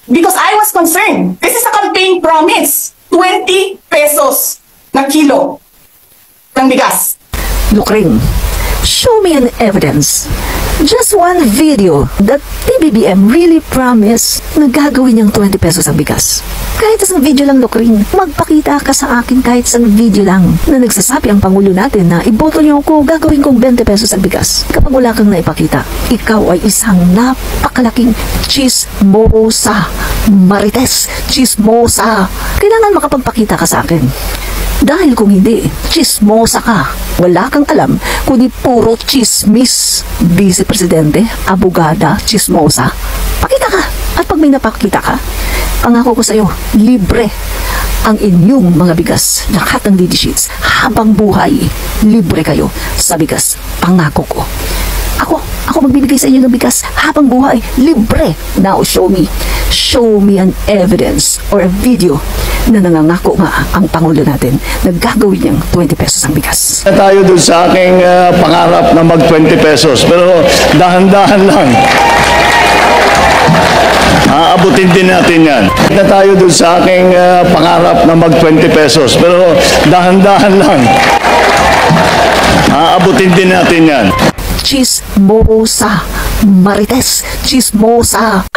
because I was concerned. This is a campaign promise. 20 pesos na kilo ng bigas. Lukring, show me an evidence. Just one video that PBBM really promised na gagawin niyang 20 pesos ang bigas. Kahit isang video lang, Lukring, magpakita ka sa akin kahit isang video lang na nagsasabi ang Pangulo natin na iboto niyo ako, gagawin kong 20 pesos ang bigas. Kapag wala kang naipakita, ikaw ay isang napakalaking chismosa. Marites, chismosa. Kailangan makapagpakita ka sa akin. Dahil kung hindi, chismosa ka. Wala kang alam, kundi puro chismis. Vice Presidente, abogada, chismosa. Pakita ka. At pag may napakita ka, pangako ko sa'yo, libre ang inyong mga bigas. Lahat ng DD sheets, habang buhay, libre kayo sa bigas. Pangako ko. Ako magbibigay sa inyo ng bigas habang buhay, libre. Now, show me an evidence or a video na nangangako nga ang Pangulo natin na gagawin niyang 20 pesos ang bigas. Tayo dun sa aking pangarap na mag 20 pesos, pero dahan-dahan lang. Aabutin din natin yan. Na tayo dun sa aking pangarap na mag 20 pesos, pero dahan-dahan lang. Aabutin din natin yan. Chismosa. Marites, chismosa.